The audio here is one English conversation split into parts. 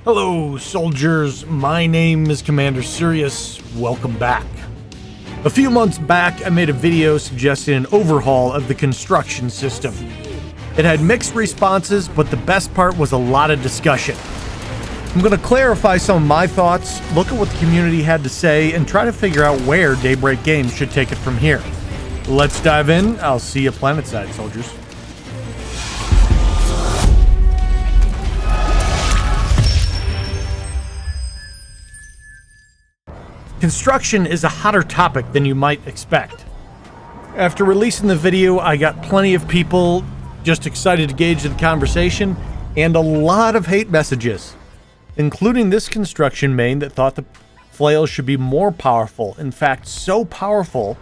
Hello, soldiers. My name is Commander Cyrious. Welcome back. A few months back, I made a video suggesting an overhaul of the construction system. It had mixed responses, but the best part was a lot of discussion. I'm going to clarify some of my thoughts, look at what the community had to say, and try to figure out where Daybreak Games should take it from here. Let's dive in. I'll see you Planetside, soldiers. Construction is a hotter topic than you might expect. After releasing the video, I got plenty of people just excited to gauge the conversation, and a lot of hate messages, including this construction main that thought the flail should be more powerful. In fact, so powerful,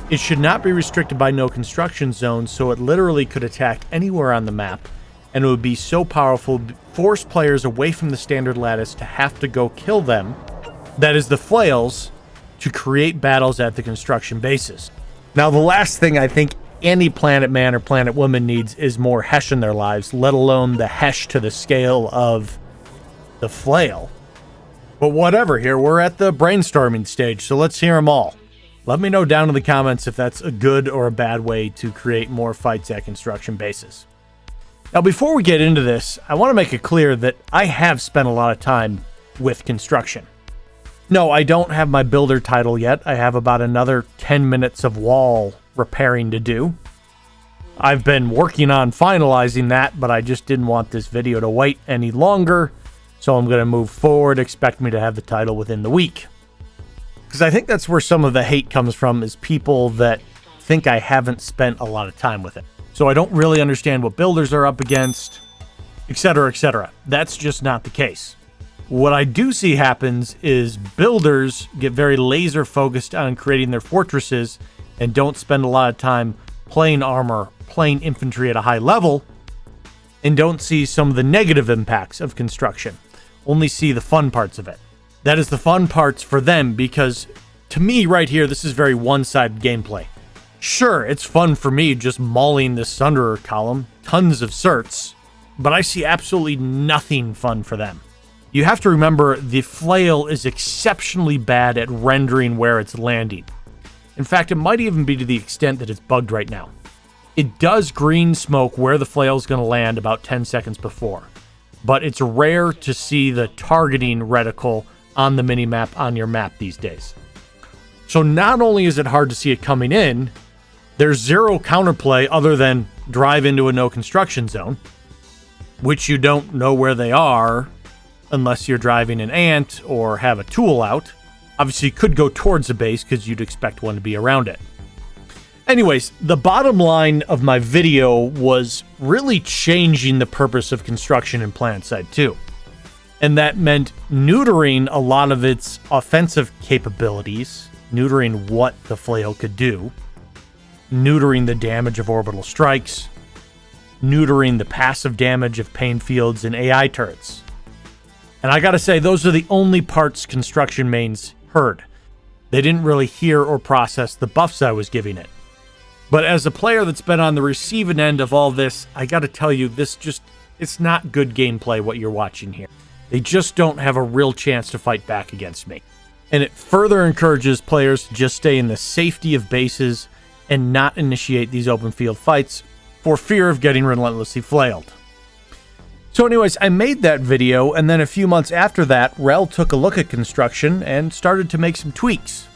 it should not be restricted by no construction zone, so it literally could attack anywhere on the map, and it would be so powerful, force players away from the standard lattice to have to go kill them, that is the flails, to create battles at the construction bases. Now, the last thing I think any planet man or planet woman needs is more Hesh in their lives, let alone the Hesh to the scale of the flail. But whatever, here we're at the brainstorming stage, so let's hear them all. Let me know down in the comments if that's a good or a bad way to create more fights at construction bases. Now, before we get into this, I want to make it clear that I have spent a lot of time with construction. No, I don't have my builder title yet. I have about another 10 minutes of wall repairing to do. I've been working on finalizing that, but I just didn't want this video to wait any longer, so I'm going to move forward. Expect me to have the title within the week. Because I think that's where some of the hate comes from, is people that think I haven't spent a lot of time with it. So I don't really understand what builders are up against, etc., etc. That's just not the case. What I do see happens is builders get very laser focused on creating their fortresses and don't spend a lot of time playing armor, playing infantry at a high level, and don't see some of the negative impacts of construction. Only see the fun parts of it. That is the fun parts for them, because to me right here, this is very one-sided gameplay. Sure, it's fun for me just mauling this Sunderer column, tons of certs, but I see absolutely nothing fun for them. You have to remember, the flail is exceptionally bad at rendering where it's landing. In fact, it might even be to the extent that it's bugged right now. It does green smoke where the flail is going to land about 10 seconds before, but it's rare to see the targeting reticle on the minimap on your map these days. So not only is it hard to see it coming in, there's zero counterplay other than drive into a no construction zone, which you don't know where they are unless you're driving an ant or have a tool out. Obviously, you could go towards the base because you'd expect one to be around it. Anyways, the bottom line of my video was really changing the purpose of construction in Planetside 2. And that meant neutering a lot of its offensive capabilities, neutering what the flail could do, neutering the damage of orbital strikes, neutering the passive damage of pain fields and AI turrets. And I gotta say, those are the only parts construction mains heard. They didn't really hear or process the buffs I was giving it. But as a player that's been on the receiving end of all this, I gotta tell you, it's not good gameplay what you're watching here. They just don't have a real chance to fight back against me. And it further encourages players to just stay in the safety of bases and not initiate these open field fights for fear of getting relentlessly flailed. So anyways, I made that video, and then a few months after that, Rel took a look at construction and started to make some tweaks.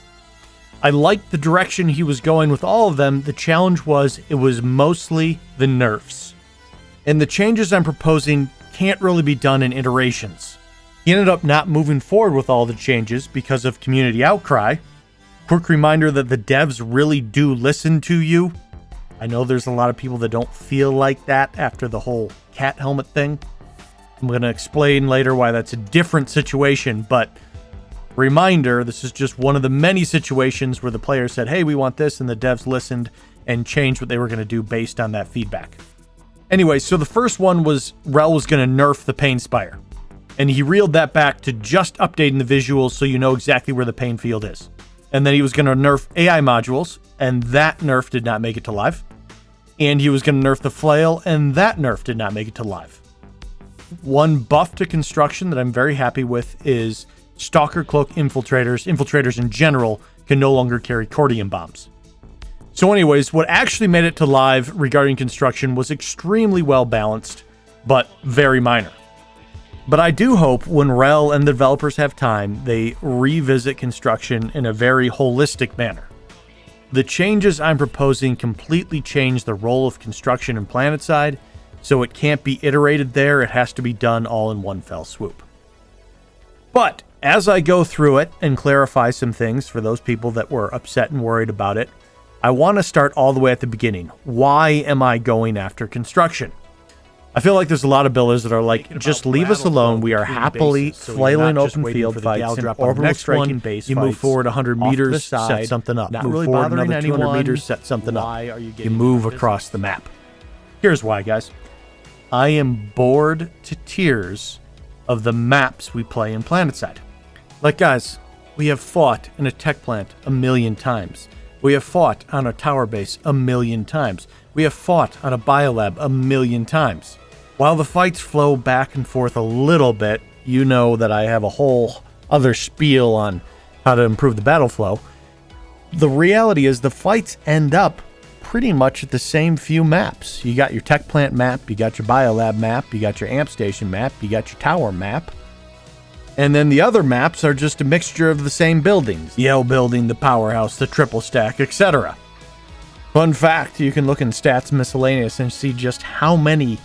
I liked the direction he was going with all of them. The challenge was, it was mostly the nerfs. And the changes I'm proposing can't really be done in iterations. He ended up not moving forward with all the changes because of community outcry. Quick reminder that the devs really do listen to you. I know there's a lot of people that don't feel like that after the whole cat helmet thing. I'm going to explain later why that's a different situation, but reminder, this is just one of the many situations where the player said, hey, we want this, and the devs listened and changed what they were going to do based on that feedback. Anyway, so the first one was Rel was going to nerf the Pain Spire, and he reeled that back to just updating the visuals so you know exactly where the pain field is. And then he was going to nerf AI modules, and that nerf did not make it to live. And he was going to nerf the flail, and that nerf did not make it to live. One buff to construction that I'm very happy with is Stalker Cloak Infiltrators. Infiltrators in general can no longer carry Cordium bombs. So anyways, what actually made it to live regarding construction was extremely well balanced, but very minor. But I do hope when Rel and the developers have time, they revisit construction in a very holistic manner. The changes I'm proposing completely change the role of construction in Planetside, so it can't be iterated there, it has to be done all in one fell swoop. But as I go through it and clarify some things for those people that were upset and worried about it, I want to start all the way at the beginning. Why am I going after construction? I feel like there's a lot of builders that are like, just leave us alone. We are happily flailing open field fights and orbital striking base. You move forward 100 meters, set something up. Move forward another 200 meters, set something up. You move across the map. Here's why, guys. I am bored to tears of the maps we play in Planetside. Like, guys, we have fought in a tech plant 1,000,000 times. We have fought on a tower base 1,000,000 times. We have fought on a biolab 1,000,000 times. While the fights flow back and forth a little bit, you know that I have a whole other spiel on how to improve the battle flow. The reality is the fights end up pretty much at the same few maps. You got your tech plant map, you got your biolab map, you got your amp station map, you got your tower map. And then the other maps are just a mixture of the same buildings. The L building, the powerhouse, the triple stack, etc. Fun fact, you can look in stats miscellaneous and see just how many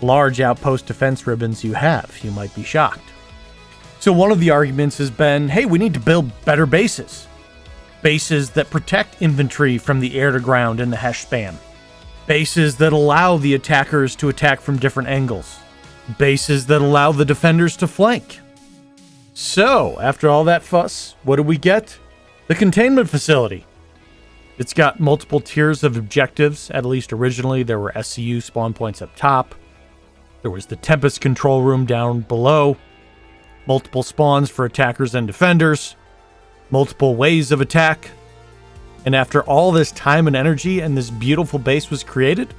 large outpost defense ribbons you have. You might be shocked. So one of the arguments has been, hey, we need to build better bases. Bases that protect infantry from the air to ground and the Hesh span. Bases that allow the attackers to attack from different angles. Bases that allow the defenders to flank. So, after all that fuss, what do we get? The containment facility. It's got multiple tiers of objectives. At least originally, there were SCU spawn points up top. There was the Tempest control room down below. Multiple spawns for attackers and defenders. Multiple ways of attack. And after all this time and energy and this beautiful base was created,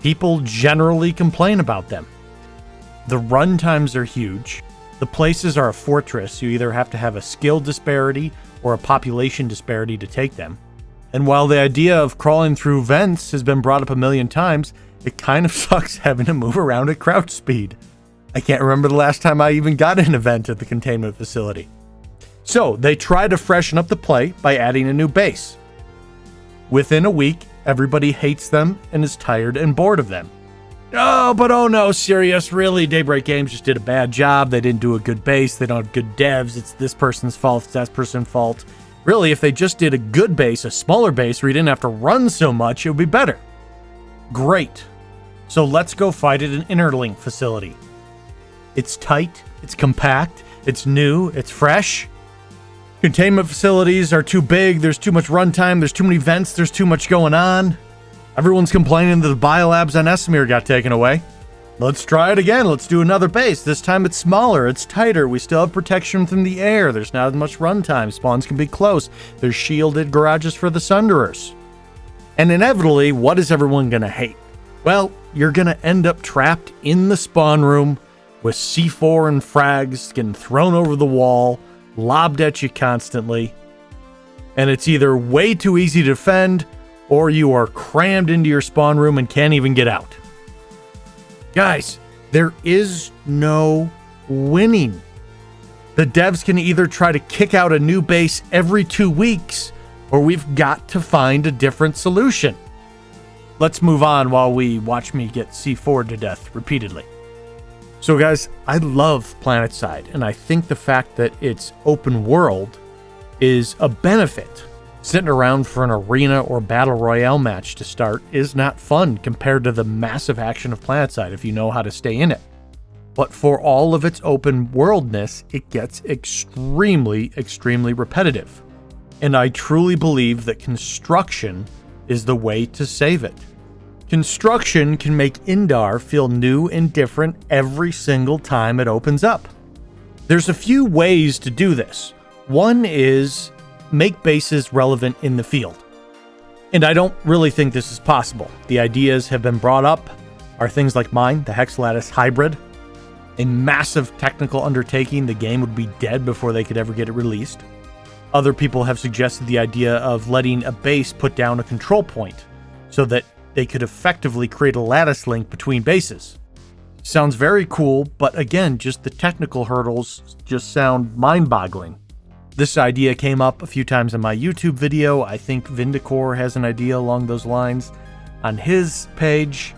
people generally complain about them. The run times are huge. The places are a fortress. You either have to have a skill disparity or a population disparity to take them. And while the idea of crawling through vents has been brought up 1,000,000 times, it kind of sucks having to move around at crouch speed. I can't remember the last time I even got an event at the containment facility. So they try to freshen up the play by adding a new base. Within a week, everybody hates them and is tired and bored of them. Oh no, Cyrious, really? Daybreak Games just did a bad job. They didn't do a good base. They don't have good devs. It's this person's fault. It's that person's fault. Really, if they just did a good base, a smaller base where you didn't have to run so much, it would be better. Great. So let's go fight at an interlink facility. It's tight, it's compact, it's new, it's fresh. Containment facilities are too big, there's too much runtime, there's too many vents, there's too much going on. Everyone's complaining that the biolabs on Esmir got taken away. Let's try it again, let's do another base. This time it's smaller, it's tighter, we still have protection from the air, there's not as much runtime, spawns can be close, there's shielded garages for the Sunderers. And inevitably, what is everyone gonna hate? Well, you're gonna end up trapped in the spawn room with C4 and frags getting thrown over the wall, lobbed at you constantly. And it's either way too easy to defend, or you are crammed into your spawn room and can't even get out. Guys, there is no winning. The devs can either try to kick out a new base every 2 weeks, or we've got to find a different solution. Let's move on while we watch me get C4'd to death repeatedly. So guys, I love Planetside, and I think the fact that it's open world is a benefit. Sitting around for an arena or battle royale match to start is not fun compared to the massive action of Planetside if you know how to stay in it. But for all of its open worldness, it gets extremely repetitive. And I truly believe that construction is the way to save it. Construction can make Indar feel new and different every single time it opens up. There's a few ways to do this. One is make bases relevant in the field. And I don't really think this is possible. The ideas have been brought up are things like mine, the Hex Lattice Hybrid. a massive technical undertaking. The game would be dead before they could ever get it released. Other people have suggested the idea of letting a base put down a control point so that they could effectively create a lattice link between bases. Sounds very cool, but again, just the technical hurdles just sound mind-boggling. This idea came up a few times in my YouTube video. I think Vindicor has an idea along those lines on his page.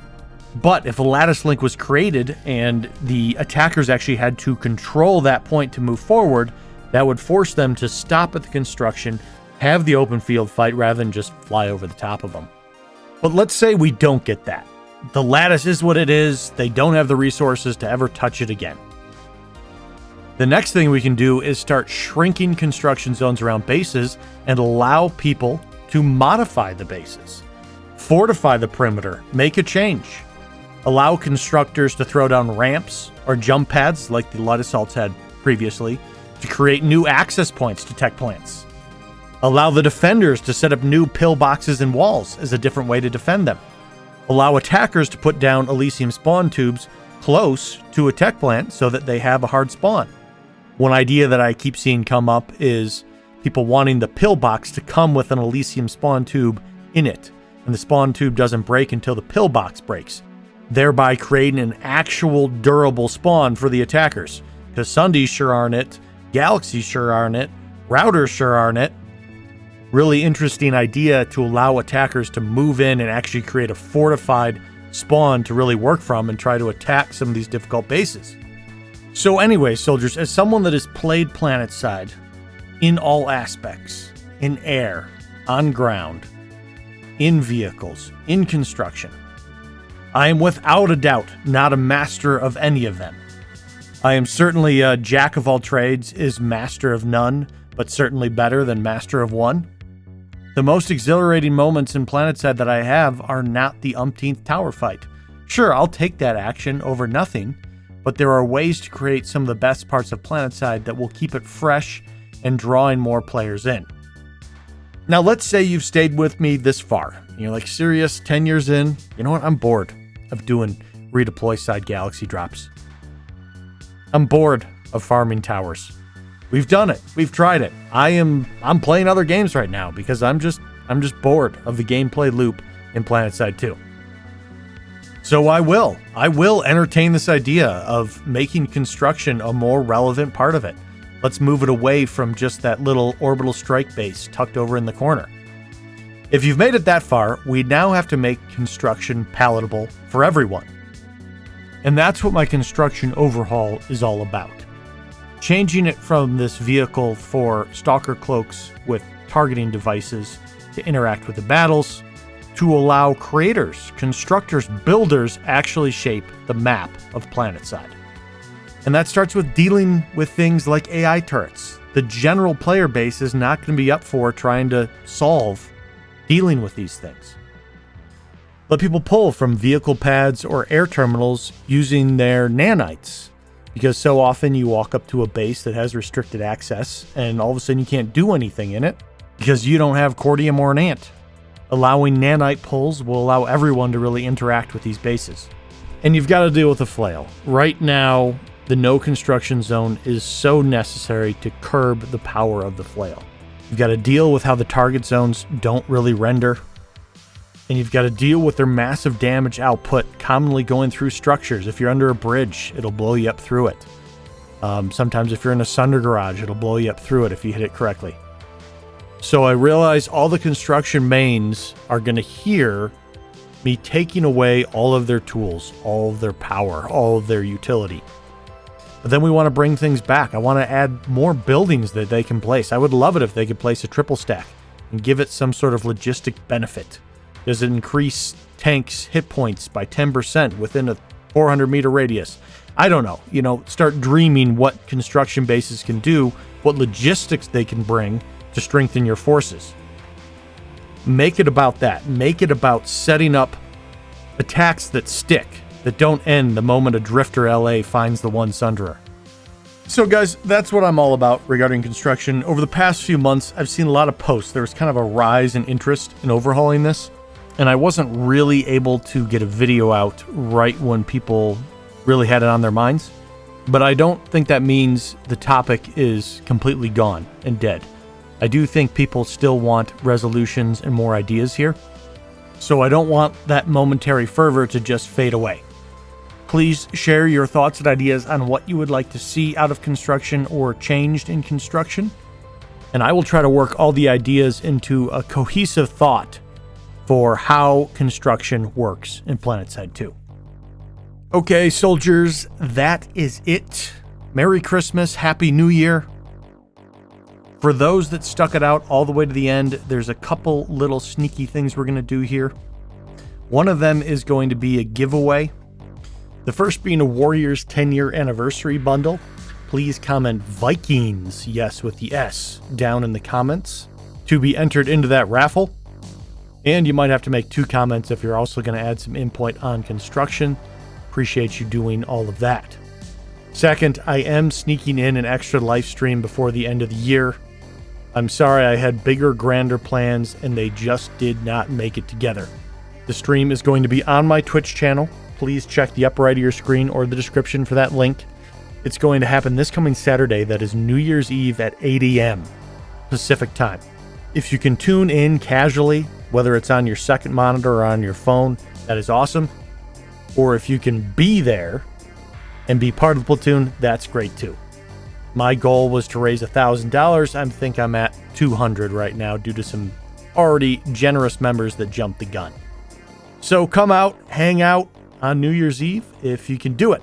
But if a lattice link was created and the attackers actually had to control that point to move forward, that would force them to stop at the construction, have the open field fight rather than just fly over the top of them. But let's say we don't get that. The lattice is what it is. They don't have the resources to ever touch it again. The next thing we can do is start shrinking construction zones around bases and allow people to modify the bases. Fortify the perimeter, make a change. Allow constructors to throw down ramps or jump pads like the Light Assaults had previously to create new access points to tech plants. Allow the defenders to set up new pillboxes and walls as a different way to defend them. Allow attackers to put down Elysium spawn tubes close to a tech plant so that they have a hard spawn. One idea that I keep seeing come up is people wanting the pillbox to come with an Elysium spawn tube in it, and the spawn tube doesn't break until the pillbox breaks, thereby creating an actual durable spawn for the attackers. Because Sundays sure aren't it, Galaxies sure aren't it, routers sure aren't it. Really interesting idea to allow attackers to move in and actually create a fortified spawn to really work from and try to attack some of these difficult bases. So anyway, soldiers, as someone that has played Planetside in all aspects, in air, on ground, in vehicles, in construction, I am without a doubt not a master of any of them. I am certainly a jack of all trades, is master of none, but certainly better than master of one. The most exhilarating moments in Planetside that I have are not the umpteenth tower fight. Sure, I'll take that action over nothing, but there are ways to create some of the best parts of Planetside that will keep it fresh and drawing more players in. Now, let's say you've stayed with me this far. You're like, Cyrious, 10 years in, you know what? I'm bored of doing redeploy side galaxy drops. I'm bored of farming towers. We've done it. We've tried it. I'm playing other games right now because I'm just bored of the gameplay loop in Planetside 2. So I will entertain this idea of making construction a more relevant part of it. Let's move it away from just that little orbital strike base tucked over in the corner. If you've made it that far, we now have to make construction palatable for everyone. And that's what my construction overhaul is all about. Changing it from this vehicle for stalker cloaks with targeting devices to interact with the battles, to allow creators, constructors, builders actually shape the map of Planetside. And that starts with dealing with things like AI turrets. The general player base is not going to be up for trying to solve dealing with these things. Let people pull from vehicle pads or air terminals using their nanites, because so often you walk up to a base that has restricted access and all of a sudden you can't do anything in it because you don't have Cordium or an ant. Allowing nanite pulls will allow everyone to really interact with these bases. And you've got to deal with the flail. Right now, the no construction zone is so necessary to curb the power of the flail. You've got to deal with how the target zones don't really render. And you've got to deal with their massive damage output commonly going through structures. If you're under a bridge, it'll blow you up through it. Sometimes if you're in a Sunder garage, it'll blow you up through it if you hit it correctly. So I realize all the construction mains are going to hear me taking away all of their tools, all of their power, all of their utility. But then we want to bring things back. I want to add more buildings that they can place. I would love it if they could place a triple stack and give it some sort of logistic benefit. Does it increase tanks' hit points by 10% within a 400-meter radius? I don't know. Start dreaming what construction bases can do, what logistics they can bring to strengthen your forces. Make it about that. Make it about setting up attacks that stick, that don't end the moment a Drifter LA finds the one Sunderer. So guys, that's what I'm all about regarding construction. Over the past few months, I've seen a lot of posts. There was kind of a rise in interest in overhauling this, and I wasn't really able to get a video out right when people really had it on their minds. But I don't think that means the topic is completely gone and dead. I do think people still want resolutions and more ideas here. So I don't want that momentary fervor to just fade away. Please share your thoughts and ideas on what you would like to see out of construction or changed in construction. And I will try to work all the ideas into a cohesive thought for how construction works in Planetside 2. Okay, soldiers, that is it. Merry Christmas, Happy New Year. For those that stuck it out all the way to the end, there's a couple little sneaky things we're going to do here. One of them is going to be a giveaway. The first being a Warriors 10-year anniversary bundle. Please comment Vikings, yes, with the S, down in the comments to be entered into that raffle. And you might have to make 2 comments if you're also going to add some input on construction. Appreciate you doing all of that. Second, I am sneaking in an extra live stream before the end of the year. I'm sorry, I had bigger, grander plans and they just did not make it together. The stream is going to be on my Twitch channel. Please check the upper right of your screen or the description for that link. It's going to happen this coming Saturday, that is New Year's Eve at 8 a.m. Pacific time. If you can tune in casually, whether it's on your second monitor or on your phone, that is awesome. Or if you can be there and be part of the platoon, that's great too. My goal was to raise $1,000. I think I'm at 200 right now due to some already generous members that jumped the gun. So come out, hang out on New Year's Eve if you can do it.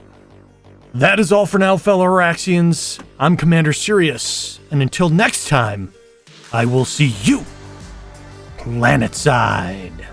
That is all for now, fellow Araxians. I'm Commander Cyrious, and until next time, I will see you Planetside.